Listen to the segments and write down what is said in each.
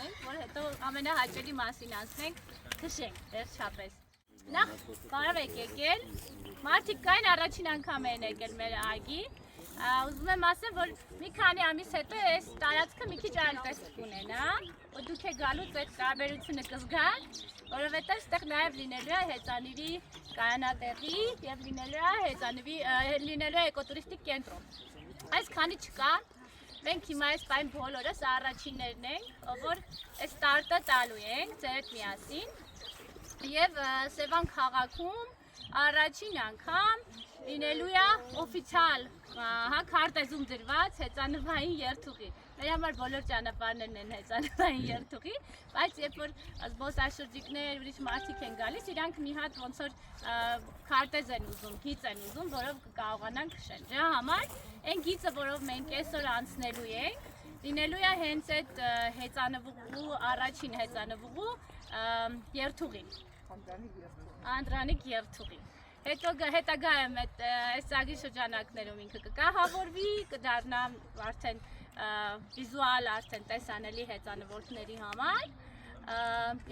ենք, որ հետո ամենահաճելի մասին անցնենք, քշենք, վերջապես։ Նախ բարև եք եկել, մարդիկ կային առաջին անգամ են եկել մեր այգի, ուզում եմ ասեմ, որ մի քանի ամիս հետո այս տարածքը մի քիչ այլ տեսք կունենա, որ դուք եք գալուց այդ տարբերությունը կզգաք, որովհետև ստեղ նաև լինելու է հեծանիվի կայանատեղի և լինելու է էկոտուրիստիկ կենտրոն։ Այս քանի չկա, մենք հիմա այս պայն բոլորս առաջիններն ենք, որ այս ստարտը տալու ենք ձեր հետ միասին և Սևան քաղաքում առաջին անգամ լինելու է օֆիցիալ քարտեզում դրված հեծանվային երթուղի։ Մեր համար բոլոր ճանապարհներն են հեծանվային երթուղի, բայց երբ որ զբոսաշրջիկներ, ուրիշ մարդիկ են գալիս, իրանք մի հատ ոնց որ քարտեզ են ուզում, գիծ են ուզում, որով կարողանան քշել։ Դրա համար այն գիծը, որով մենք այսօր անցնելու ենք, լինելու է հենց այդ հեծանվուղու, առաջին հեծանվուղու երթուղին։ Անդրանիկ երթուղի։ Հետո հետագայում այս ծագի շրջանակներում ինքը կկահավորվի, կդառնա արդեն վիզուալ, արդեն տեսանելի հեծանվորդների համար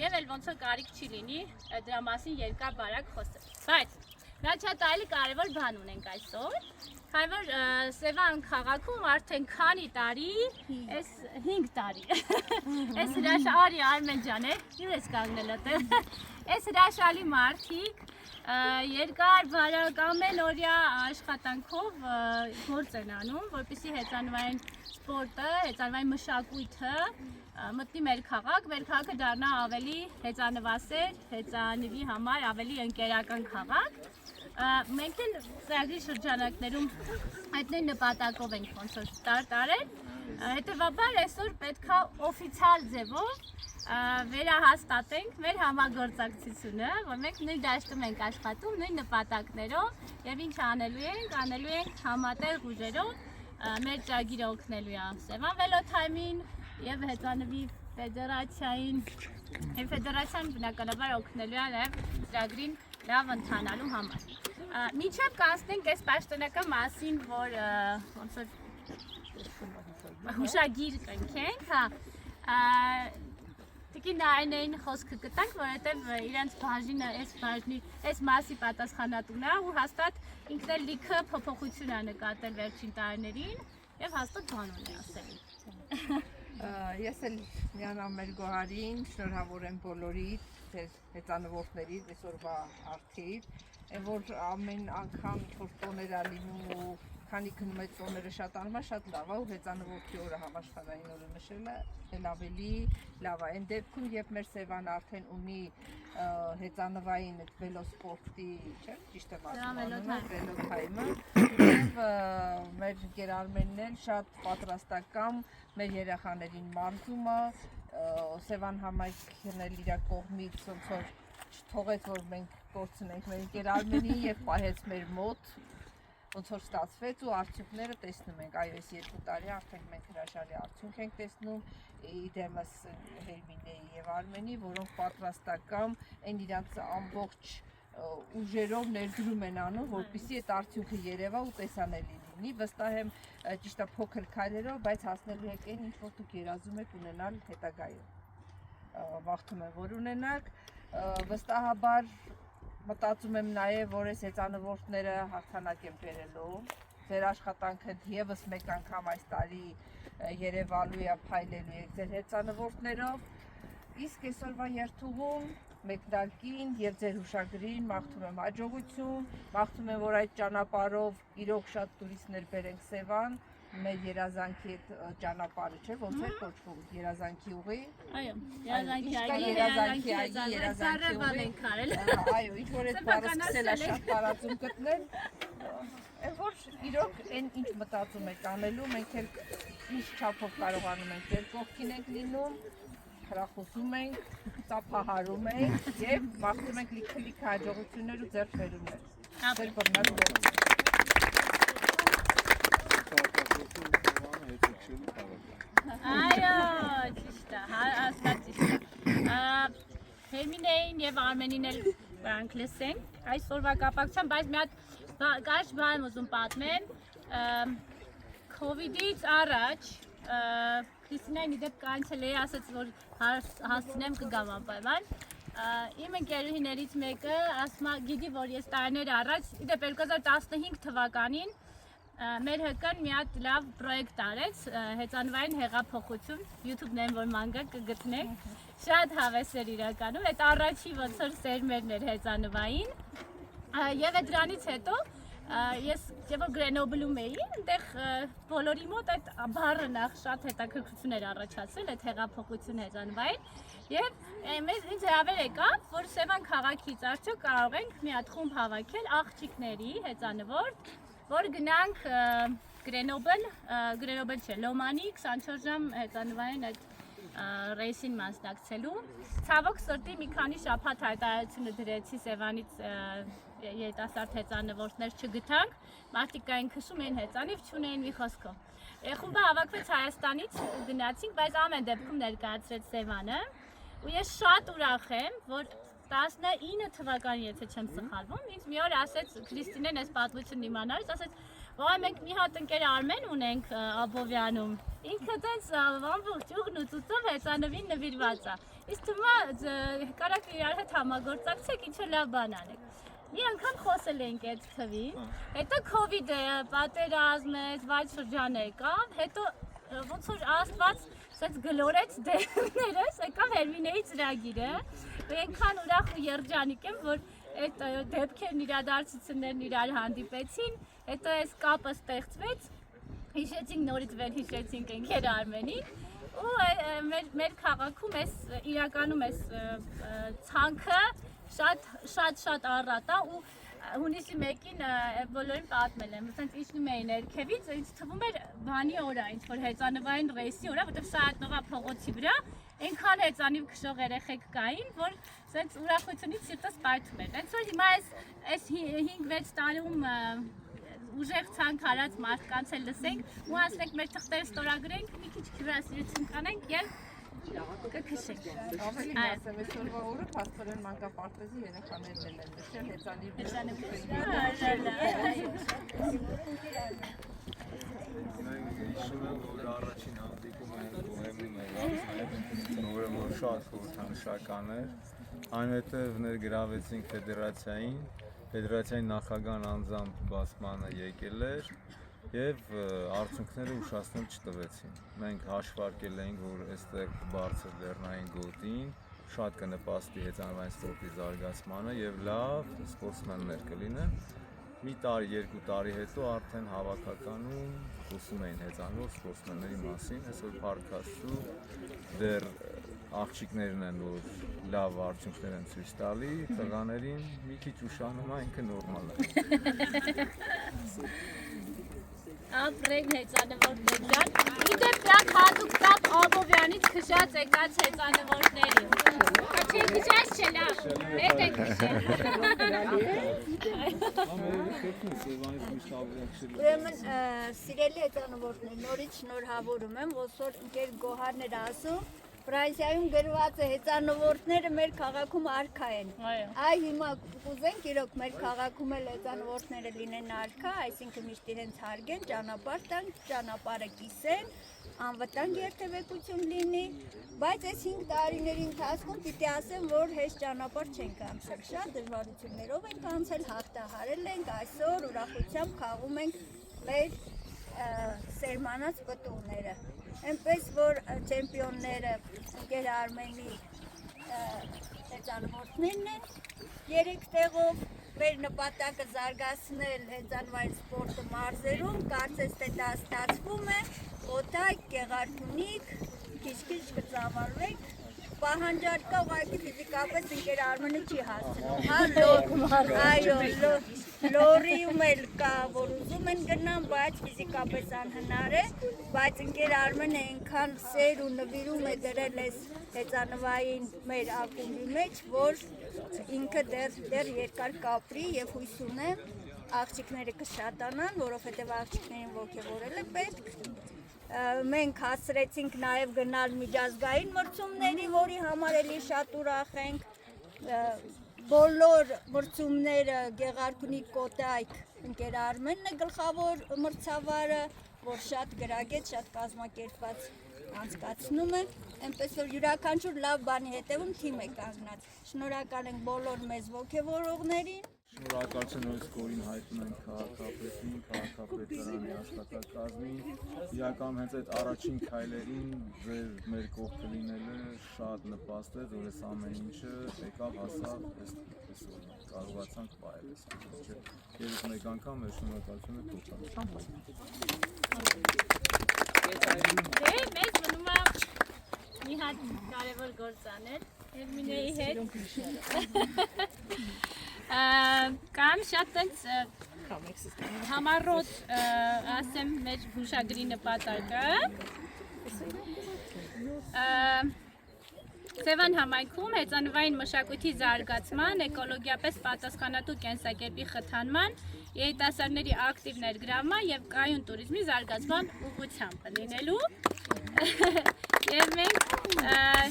և էլ ոնց որ կարիք չի լինի դրա մասին երկար բարակ խոսել։ Բայց շատ այլ կարևոր բան ունենք այսօր, քանի որ Սևան քաղաքում արդեն քանի տարի, 5 տարի, այս հրաշալի Արմեն ջան է, ինչ ես կանգնել այդտեղ, այս հրաշալի մարդիկ երկար բարակ ամեն օրյա աշխատանքով գործ են անում, որպեսզի հեծանվային սպորտը, հեծանվային մշակույթը մտնի մեր քաղաքը դառնա ավելի հեծանվասեր, հեծանվի համար ավելի ընկերական քաղաք։ Մենք էլ ծրագրի շրջանակներում այդ նույն նպատակով ենք ոնց որ ստարտ արել, հետևաբար այսօր պետք է օֆիցիալ ձևով վերահաստատենք մեր համագործակցությունը, որ մենք նույն դաշտում ենք աշխատում, նույն նպատակներով և ինչ անելու ենք համատեղ ուժերով մեր ծրագիրը օգնելու է Սևան վելոթայմին և հեծանվի ֆեդերացիային, ֆեդերացիան բնականաբար օգնելու է նաև ծրագրին լավ ընթանալու համար։ Մինչև կանցնենք այս պաշտոնական մասին, որ ոնց որ հուշագիր կնքենք, Տիկին Նարինեին խոսքը կտանք, որովհետև իրենց բաժինը այս մասի պատասխանատուն է ու հաստատ ինքն էլ լիքը փոփոխություն է նկատել վերջին տարիներին և հաստատ բան ունի ասելու։ Ես էլ միանամ մեր գոհարին, շնորհավորեմ բոլորիդ, ձեր հեծանվորդներից, այսօրվա արդիվ, որ ամեն անգամ ինչ-որ տոներ է լինում ու քանի գնում այդ տոները շատ անմա, շատ լավ է ու հեծանվորդի օրը համաշխարհային օրը նշելը էլ ավելի լավ է։ Այն դեպքում, երբ մեր Սևան արդեն ունի հեծանվային այդ վելոսպորտի, չէ՞, ճիշտ եմ ասում, վելոթայմը, և մեր գերարմենն էլ շատ պատրաստական մեր երեխաներին մարզում է, Սևան համայնքն էլ իր կողմից ոնց որ չթողեց, որ մենք կորցնենք մեր գերարմենին և պահեց մեր մոտ, ոնց որ ստացվեց ու արդյունքները տեսնում ենք, այո, այս 2 տարի արդեն մենք հրաշալի արդյունք ենք տեսնում, իդեմս Հերմինեի և Արմենի, որոնք պատրաստական այն իրանց ամբողջ ուժերով ներդրում են անում, որպեսզի այդ արդյունքը երևա ու տեսանելի լինի, վստահ եմ ճիշտ է փոքր քայլերով, բայց հասնելու եք այն, ինչ որ դուք երազում եք ունենալ հետագայում։ Վաղթում եմ, որ ունենաք, վստահաբար մտածում եմ նաև, որ այս հեծանվորդները հաղթանակ են բերելու, ձեր աշխատանքը ևս մեկ անգամ այս տարի երևալու է, փայլելու եք ձեր հեծանվորդներով, իսկ այսօրվա երթուղում մեկնարկին և ձեր հուշագրին մաղթում եմ հաջողություն, մաղթում եմ, որ այդ ճանապարհով իրոք շատ տուրիստներ բերենք Սևան, մեր երազանքի այդ ճանապարհը, չէ՞, ոնց է կոչվում, երազանքի ուղի։ Այո, երազանքի ուղի։ Այո, ինչ որ այդ բառը սկսել է շատ տարածում գտնել, որ իրոք այն ինչ մտածում եք անելու, մենք էլ ինչ չափով կարողանում ենք ձեր կողքին ենք լինում, հրախուսում ենք, ծափահարում ենք և մաղթում ենք լիքը հաջողություններ ու ձեռքբերումներ։ Ձեր բռնած գործ։ Այո, ճիշտ է, հաստատ ճիշտ է։ Հերմինեին և Արմենին էլ բանք լսենք այսօրվա կապակցությամբ, բայց մի հատ կարճ բան ուզում պատմեմ։ Քովիդից առաջ Քրիստինային իդեպ կանչել էի, ասաց որ հասցնեմ կգամ անպայման։ Իմ ընկերուհիներից մեկը ասում է գիտի որ ես տարիներ առաջ իդեպ 2015 թվականին մեր ՀԿ-ն մի հատ լավ պրոյեկտ արեց հեծանվային հեղափոխություն YouTube-ն որ մանգա կգտնեք շատ հավես էր իրականում այդ առաջի ոնց որ սերմերն էր հեծանվային եւ այդ դրանից հետո ես եւ Գրենոբլում էի, այնտեղ բոլորի մոտ այդ բառը նախ շատ հետաքրքրություն էր առաջացրել այդ հեղափոխություն հեծանվային եւ ինձ հրավեր եկավ, որ Սևան քաղաքից արդյոք կարող ենք մի հատ խումբ հավաքել աղջիկների հեծանվորդ, որ գնանք Գրենոբլ չէ, Լոմանի 24 ժամ հեծանվային այդ ռեյսին մասնակցելու։ Ցավոք սրտի մի քանի շաբաթ հայտարարությունը դրեցի Սևանից երիտասարդ հեծանվորդներ չգտանք, մարդիկ կային քշում էին հեծանիվ չունեին մի խոսքով։ Խումբը հավաքվեց Հայաստանից գնացինք, բայց ամեն դեպքում ներկայացրեց Սևանը ու ես շատ ուրախ եմ, որ 19 թվականին, եթե չեմ սխալվում, ինձ մի օր ասեց Քրիստինեն այս պատմությունն իմանալուց, ասեց «Ո՞յ մենք մի հատ ընկեր Արմեն ունենք Աբովյանում, ինքը տենց ամբողջ ուղն ու ծուծով հեծանվին նվիրված է, իսկ թվում է կարաք իրար հետ համագործակցեք, ինչ-որ լավ բան անեք»։ Մի անգամ խոսել էինք այդ թվին, հետո Քովիդը, պատերազմը, վայր շրջանը եկավ, հետո ոնց որ Աստված սենց գլորեց դերներս, եկավ Հերմինեի ծրագիրը, ու այնքան ուրախ ու երջանիկ եմ, որ այդ դեպքերն իրադարձություններն իրար հանդիպեցին, հետո այս կապը ստեղծվեց, հիշեցինք նորից վերհիշեցինք ընկեր Արմենին, ու մեր քաղաքում իրականում այս ցանքը շատ առատ է ու հունիսի 1-ին բոլորին պատմել եմ, ասենց իջնում էի ներքևից, ինձ թվում էր բանի օր է, ինչ որ հեծանվային ռեյսի օր է, որտեղ Սայաթնովա փողոցի վրա այնքան հեծանիվ քշող երեխեք կային, որ ասենց ուրախությունից սիրտս պայթում էր։ Հենց որ հիմա այս 5-6 տարում ուժեղ ցանկ արած մարդկանց էլ լսենք ու ասենք մեր թղթերը ստորագրենք, մի քիչ հյուրասիրություն կանենք եւ կքշենք։ Ավելի ասեմ, այսօրվա օրը փաստորեն մանկապարտեզի երեխաներն են նշել հեծանիվ Հիշում եմ, որ առաջին հանդիպումը Բոհեմում էր, որ շատ խորհրդանշական էր, այնուհետև ներգրավեցինք ֆեդերացիայի նախագահն անձամբ բացմանը եկել էր և արդյունքները ուշացնել չտվեցին։ Մենք հաշվարկել էինք, որ այստեղ բարձր լեռնային գոտին շատ կնպաստի հեծանվային սպորտի զարգացմանը և լավ սպորտսմեններ կլինեն։ Մի տարի, երկու տարի հետո արդեն հավաքականում խոսում էին հեծանվող սպորտսմենների մասին, այսօր փառք Աստծու դեռ աղջիկներն են, որ լավ արդյունքներ են ցույց տալի, տղաներին մի քիչ ուշանում է, ինքը նորմալ է։ Ապրենք հեծանվորդներ, իդեպ պրակ հատուկ տապ Աբովյանից քշած եկած հեծանվորդների։ Չէ քշած չէ լավ, հետ է քշել։ Ուրեմն սիրելի հեծանվորդներ, նորից շնորհավորում եմ, ոսոր ընկեր Գոհարն էր ասում, Ֆրանսիայում գրված է հեծանվորդները մեր քաղաքում արքա են։ Այ հիմա կուզենք իրոք մեր քաղաքում էլ հեծանվորդները լինեն արքա, այսինքն միշտ իրենց հարգեն, ճանապարհ տան, ճանապարհը կիսեն, անվտանգ երթևեկություն լինի, բայց այս 5 տարիների ընթացքում պիտի ասեմ, որ հեշտ ճանապարհ չենք անցել, շատ դժվարություններով ենք անցել, հաղթահարել ենք, այսօր ուրախությամբ խաղում ենք մեր սերմանած պտուղները։ Այնպես որ չեմպիոնները ընկեր Արմենի հեծանվորդներն են 3 տեղով, մեր նպատակը զարգացնել հեծանվային սպորտը մարզերում, կարծես թե դա ստացվում է, Օտայք, Գեղարքունիք, քիչ-քիչ կծավալվենք, պահանջարկա ուղղակի ֆիզիկապես ընկեր Արմենը չի հասցնում, այո, լորիում էլ կա, որ ուզում են գնան, բայց ֆիզիկապես անհնար է, բայց ընկեր Արմենը այնքան սեր ու նվիրում է դրել այս հեծանվային մեր ակումբի մեջ, որ ինքը դեռ երկար կապրի և հույս ունեմ աղջիկները կշատանան, որովհետև աղջիկներին ոգևորել է պետք։ Մենք հասցրեցինք նաև գնալ միջազգային մրցումների, որի համար էլի շատ ուրախ ենք։ Բոլոր մրցումները Գեղարքունիք, Կոտայք ընկեր Արմենն է գլխավոր մրցավարը, որ շատ գրագետ, շատ կազմակերպված անցկացնում են, այնպես որ յուրաքանչյուր լավ բանի հետևում թիմ է կանգնած։ Շնորհակալ ենք բոլոր մեզ ոգևորողներին։ Շնորհակալություն այս կորին հայտնում ենք քաղաքապետին, քաղաքապետարանի աշխատակազմին, իրական հենց այդ առաջին քայլերին մեր կողքը լինելը շատ նպաստեց, որ այս ամեն ինչը եկավ հասավ այսօր կարողացանք պահել այս ամենը։ Եվ մեկ անգամ մեր շնորհակալությունը փոխանցում։ Դե մեզ մնում է մի հատ կարևոր գործ անել Էրմինեի հետ։ Կամ շատ տենց համառոտ ասեմ մեր հուշագրի նպատակը Սևան համայնքում հեծանվային մշակույթի զարգացման, էկոլոգիապես պատասխանատու կենսակերպի խթանման, երիտասարդների ակտիվ ներգրավման եւ կայուն տուրիզմի զարգացման ուղղությամբ լինելու Եվ մենք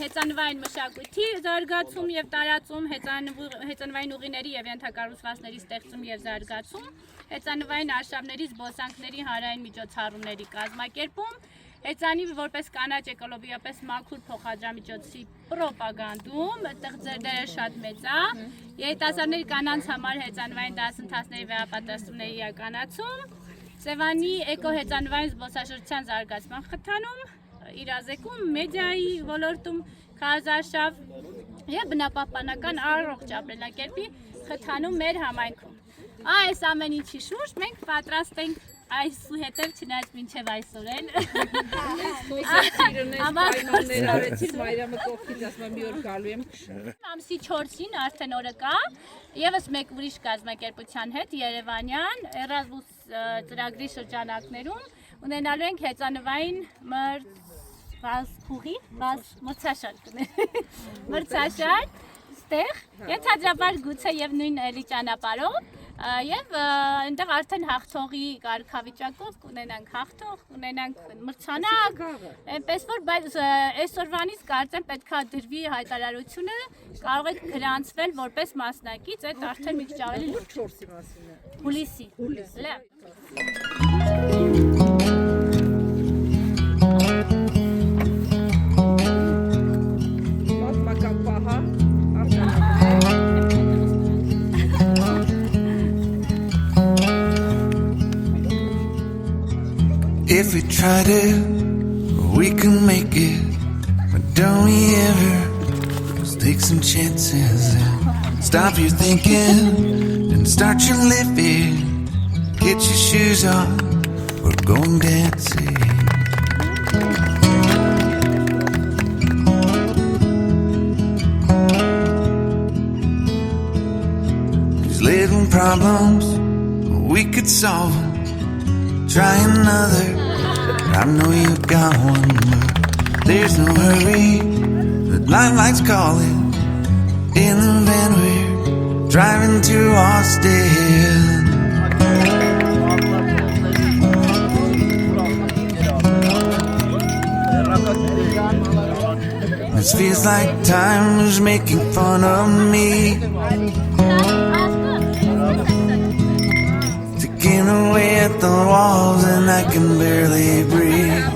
հեծանվային մշակույթի զարգացում եւ տարածում, հեծանվային ուղիների եւ ենթակառուցվածքների ստեղծում եւ զարգացում, հեծանվային արշավների, զբոսանքների, հանրային միջոցառումների կազմակերպում, հեծանի որպես կանաչ էկոլոգիապես մաքուր փոխադրամիջոցի պրոպագանդում, այդտեղ ձեր դերը շատ մեծ է, երիտասարդների կանանց համար հեծանվային դասընթացների վերապատրաստումների իրականացում, Սևանի էկոհեծանվային զբոսաշրջության զարգացման խթանում, իրազեկում, մեդիայի ոլորտում քարոզարշավ եւ բնապահպանական առողջ ապրելակերպի խթանում մեր համայնքում։ Այս ամեն ինչի շուրջ մենք պատրաստ ենք այսուհետև չնայած մինչև այսօր էլ։ Պայմաններ արեցին, Մարիամը կողքից ասում եմ մի օր գալու եմ քշել։ Ամսի 4-ին արդեն օրը կա, եւս մեկ ուրիշ կազմակերպության հետ Երևանյան Erasmus ծրագրի շրջանակներում ունենալու ենք հեծանվային մրցաշար, ստեղ, ենթադրաբար գուցե եւ նույն էլի ճանապարհով Եվ այնտեղ արդեն հաղթողի կարգավիճակով կունենանք հաղթող, կունենանք մրցանակ, այնպես որ բայց այսօրվանից կարծեմ պետքա դրվի հայտարարությունը, կարող եք գրանցվել որպես մասնակից, այդ արդեն մի քիչ ավելի լուրջ 4-ի մասին է։ հուլիսի։ Պատմական պահա, If we try to, we can make it. But don't we ever just take some chances and stop your thinking and start your living. Get your shoes on, we're going dancing. These little problems, we could solve them. Try another, I know you got one, but there's no hurry. The lifelight's calling in the van we're driving to Austin. This feels like time is making fun of me. Taking away at the walls and I can barely breathe.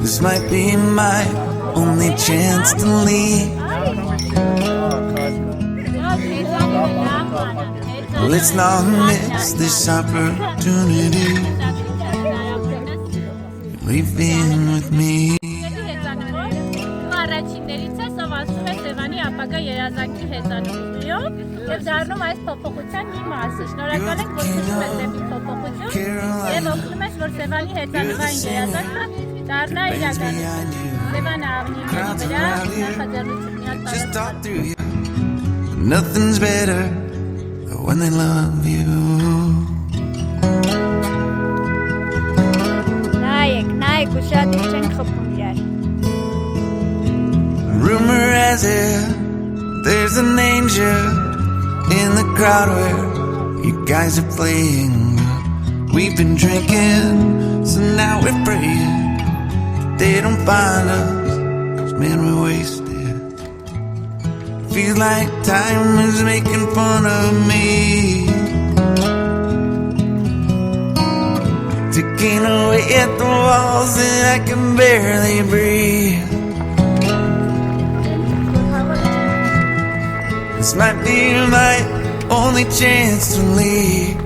This might be my only chance to leave. Let's not miss this opportunity. Leave in with me. Առաջիններից է սովասում է Սևանի ապագա երազանքի հեծանվությամբ և դառնում այս փոփոխության մի մասը։ Շնորհակալ ենք, որ քշում եք դեպի փոփոխություն և օգնում ես, որ Սևանի հեծանվային երազանքը դառնա իրականություն։ Սևան Ավնիների վրա նախաձեռնություն Just talk through you. Nothing's better when they love you. Նայեք ու շատ չենք խփում իրար։ Rumor has it there's an angel in the crowd where you guys are playing. We've been drinking, so now we're praying they don't find us, 'cause man we're wasted. Feels like time is making fun of me. Taking Looking away at the walls and I can barely breathe. This might be my only chance to leave.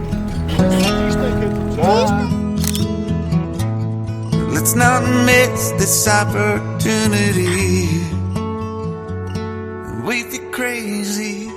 Let's not miss this opportunity. We feel crazy.